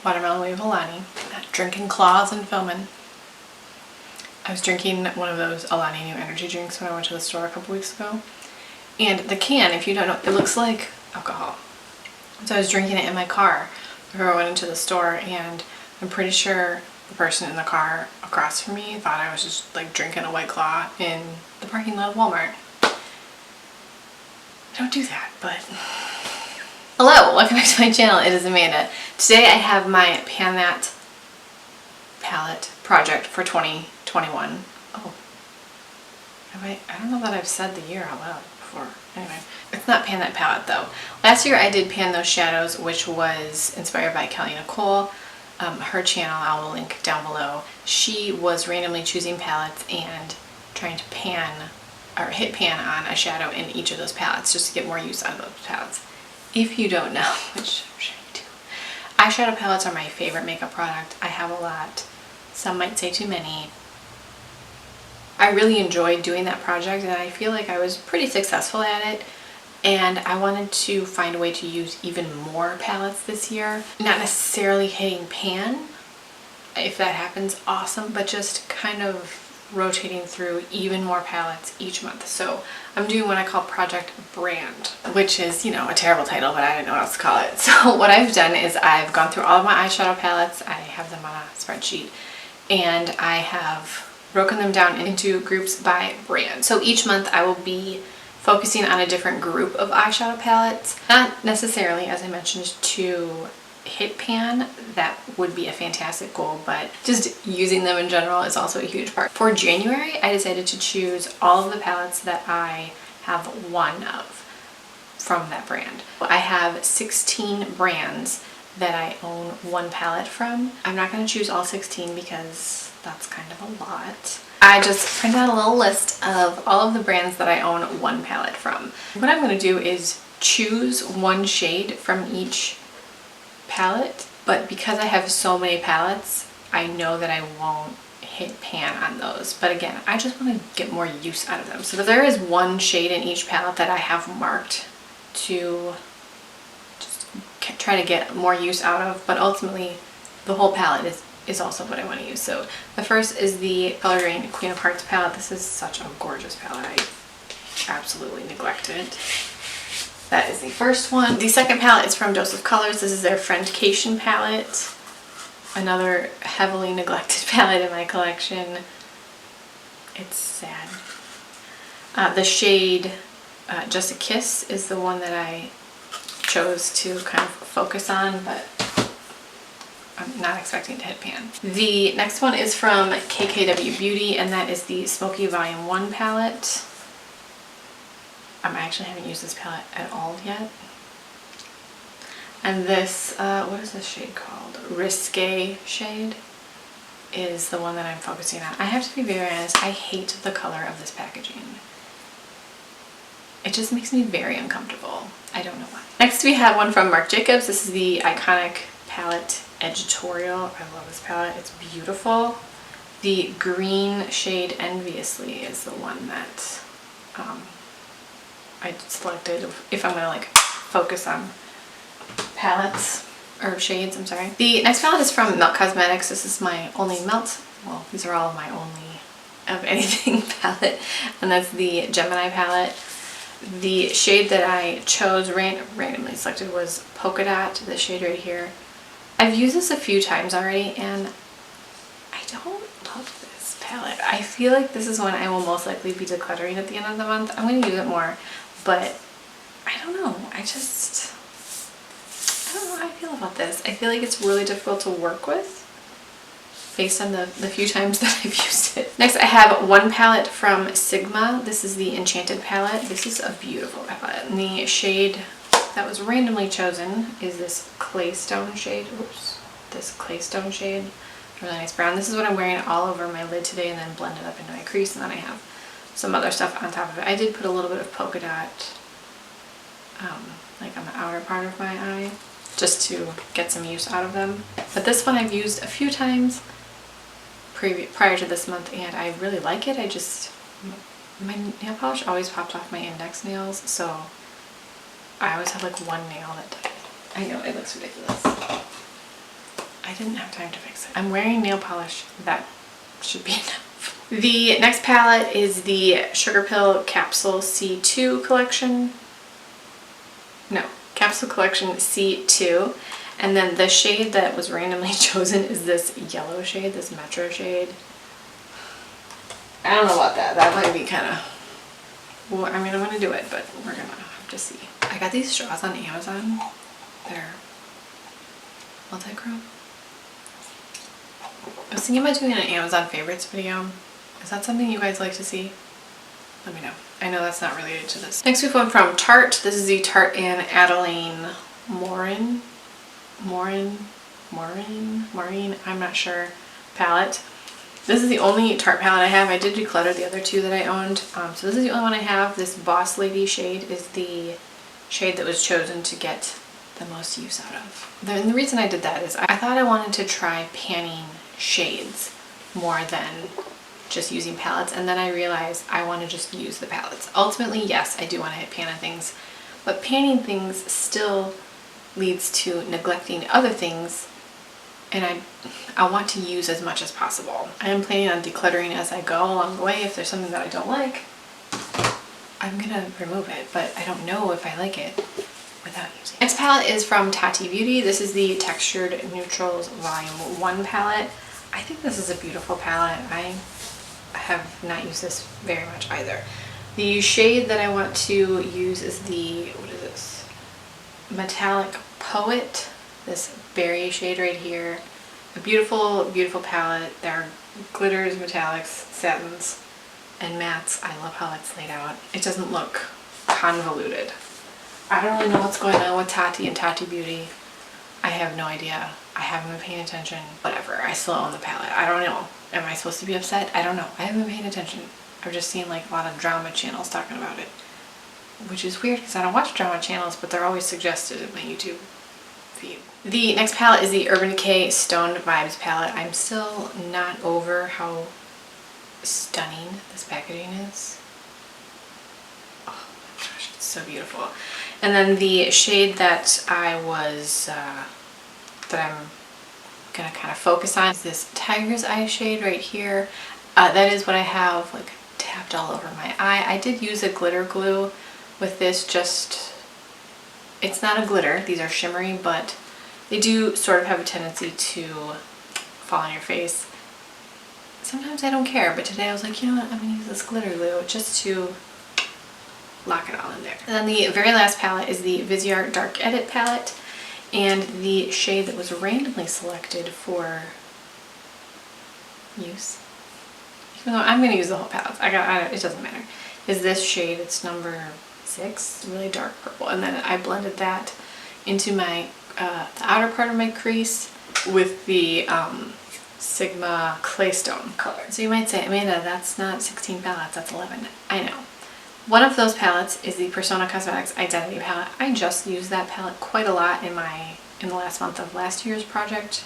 Watermelon Wave Alani. Drinking claws and filming. I was drinking one of those Alani New energy drinks when I went to the store a couple weeks ago. And the can, if you don't know, it looks like alcohol. So I was drinking it in my car before I went into the store, and I'm pretty sure the person in the car across from me thought I was just like drinking a White Claw in the parking lot of Walmart. I don't do that, but... Hello, welcome back to my channel. It is Amanda. Today I have my Pan That palette project for 2021. Oh, I don't know that I've said the year out loud before. Anyway, it's not Pan That palette though. Last year I did Pan Those Shadows, which was inspired by Kelly Nicole. Her channel I will link down below. She was randomly choosing palettes and trying to pan or hit pan on a shadow in each of those palettes just to get more use out of those palettes. If you don't know, which I'm sure you do, eyeshadow palettes are my favorite makeup product. I have a lot. Some might say too many. I really enjoyed doing that project and I feel like I was pretty successful at it, and I wanted to find a way to use even more palettes this year. Not necessarily hitting pan, if that happens, awesome, but just kind of rotating through even more palettes each month. So I'm doing what I call Project Brand, which is, you know, a terrible title, but I didn't know what else to call it. So what I've done is I've gone through all of my eyeshadow palettes. I have them on a spreadsheet, and I have broken them down into groups by brand. So each month I will be focusing on a different group of eyeshadow palettes. Not necessarily, as I mentioned, to hit pan. That would be a fantastic goal, but just using them in general is also a huge part. For January, I decided to choose all of the palettes that I have one of from that brand. I have 16 brands that I own one palette from. I'm not going to choose all 16 because that's kind of a lot. I just printed out a little list of all of the brands that I own one palette from. What I'm going to do is choose one shade from each palette, but because I have so many palettes, I know that I won't hit pan on those. But again, I just want to get more use out of them. So there is one shade in each palette that I have marked to just try to get more use out of, but ultimately the whole palette is also what I want to use. So the first is the Color Green Queen of Hearts palette. This is such a gorgeous palette. I absolutely neglected it. That is the first one. The second palette is from Dose of Colors. This is their Friendcation palette. Another heavily neglected palette in my collection. It's sad. The shade Just a Kiss is the one that I chose to kind of focus on, but I'm not expecting to hit pan. The next one is from Kkw Beauty, and that is the Smoky Volume 1 palette. I actually haven't used this palette at all yet. And this, what is this shade called? Risque shade is the one that I'm focusing on. I have to be very honest, I hate the color of this packaging. It just makes me very uncomfortable. I don't know why. Next we have one from Marc Jacobs. This is the iconic palette Editorial. I love this palette. It's beautiful. The green shade Enviously is the one that I selected if I'm gonna like focus on palettes or shades, I'm sorry. The next palette is from Melt Cosmetics. This is my only Melt, well, these are all my only of anything palette, and that's the Gemini palette. The shade that I chose, randomly selected, was Polka Dot, this shade right here. I've used this a few times already and I don't love this palette. I feel like this is one I will most likely be decluttering at the end of the month. I'm going to use it more, but I don't know. I don't know how I feel about this. I feel like it's really difficult to work with based on the few times that I've used it. Next I have one palette from Sigma. This is the Enchanted palette. This is a beautiful palette. And the shade that was randomly chosen is this Claystone shade. Oops. This Claystone shade. Really nice brown. This is what I'm wearing all over my lid today and then blend it up into my crease, and then I have some other stuff on top of it. I did put a little bit of polka dot like on the outer part of my eye just to get some use out of them. But this one I've used a few times prior to this month and I really like it. I just my nail polish always popped off my index nails, so I always have like one nail that died. I know, it looks ridiculous. I didn't have time to fix it. I'm wearing nail polish. That should be enough. The next palette is the Sugar Pill Capsule C2 collection. No, Capsule Collection C2. And then the shade that was randomly chosen is this yellow shade, this Metro shade. I don't know about that. That might be kind of... Well, I mean, I'm going to do it, but we're going to have to see. I got these straws on Amazon. They're multi-chrome. I was thinking about doing an Amazon favorites video. Is that something you guys like to see? Let me know. I know that's not related to this. Next we have one from Tarte. This is the Tarte and Adeline Morin, I'm not sure, palette. This is the only Tarte palette I have. I did declutter the other two that I owned. So this is the only one I have. This Boss Lady shade is the shade that was chosen to get the most use out of. And the reason I did that is I thought I wanted to try panning shades more than just using palettes, and then I realized I want to just use the palettes. Ultimately, yes, I do want to hit pan on things, but panning things still leads to neglecting other things, and I want to use as much as possible. I am planning on decluttering as I go along the way. If there's something that I don't like, I'm gonna remove it, but I don't know if I like it without using it. Next palette is from Tati Beauty. This is the Textured Neutrals Volume 1 palette. I think this is a beautiful palette. I have not used this very much either. The shade that I want to use is the, what is this? Metallic Poet. This berry shade right here. A beautiful, beautiful palette. There are glitters, metallics, satins, and mattes. I love how it's laid out. It doesn't look convoluted. I don't really know what's going on with Tati and Tati Beauty. I have no idea. I haven't been paying attention. Whatever, I still own the palette. I don't know. Am I supposed to be upset? I don't know. I haven't been paying attention. I've just seen like a lot of drama channels talking about it, which is weird because I don't watch drama channels, but they're always suggested in my YouTube feed. The next palette is the Urban Decay Stone Vibes palette. I'm still not over how stunning this packaging is. Oh my gosh, it's so beautiful. And then the shade that I'm gonna kind of focus on is this Tiger's Eye shade right here. That is what I have like tapped all over my eye. I did use a glitter glue with this, just, it's not a glitter, these are shimmery, but they do sort of have a tendency to fall on your face. Sometimes I don't care, but today I was like, you know what, I'm gonna use this glitter glue just to lock it all in there. And then the very last palette is the Viseart Dark Edit palette, and the shade that was randomly selected for use, even though I'm going to use the whole palette, it doesn't matter, is this shade. It's number 6, really dark purple, and then I blended that into my the outer part of my crease with the Sigma Claystone color. So you might say, Amanda, that's not 16 palettes, that's 11. I know. One of those palettes is the Persona Cosmetics Identity palette. I just used that palette quite a lot in the last month of last year's project.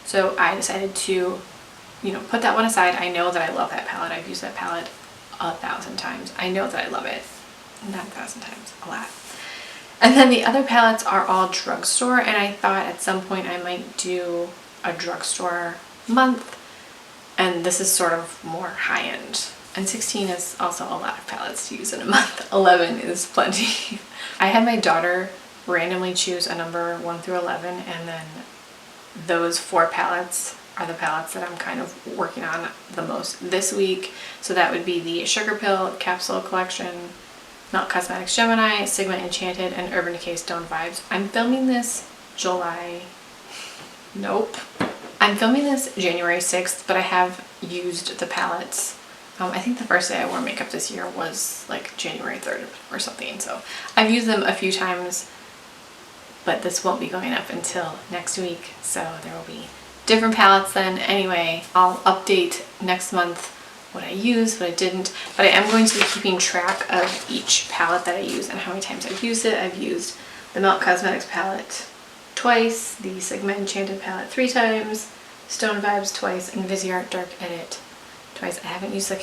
So I decided to, put that one aside. I know that I love that palette. I've used that palette 1,000 times. I know that I love it. Not 1,000 times, a lot. And then the other palettes are all drugstore, and I thought at some point I might do a drugstore month, and this is sort of more high-end. And 16 is also a lot of palettes to use in a month. 11 is plenty. I had my daughter randomly choose a number 1 through 11, and then those 4 palettes are the palettes that I'm kind of working on the most this week. So that would be the Sugar Pill Capsule Collection, Milk Cosmetics Gemini, Sigma Enchanted, and Urban Decay Stone Vibes. I'm filming this I'm filming this January 6th, but I have used the palettes. I think the first day I wore makeup this year was like January 3rd or something, so I've used them a few times, but this won't be going up until next week, so there will be different palettes then. Anyway, I'll update next month what I used, what I didn't, but I am going to be keeping track of each palette that I use and how many times I've used it. I've used the Milk Cosmetics palette twice, the Sigma Enchanted palette 3 times, Stone Vibes twice, and Viseart Dark Edit twice. I haven't used the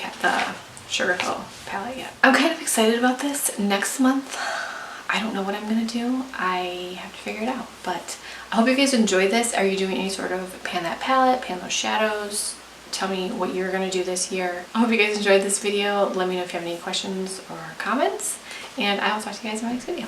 Sugarcoat palette yet. I'm kind of excited about this. Next month, I don't know what I'm gonna do. I have to figure it out, but I hope you guys enjoyed this. Are you doing any sort of pan that palette, pan those shadows? Tell me what you're gonna do this year. I hope you guys enjoyed this video. Let me know if you have any questions or comments, and I will talk to you guys in my next video.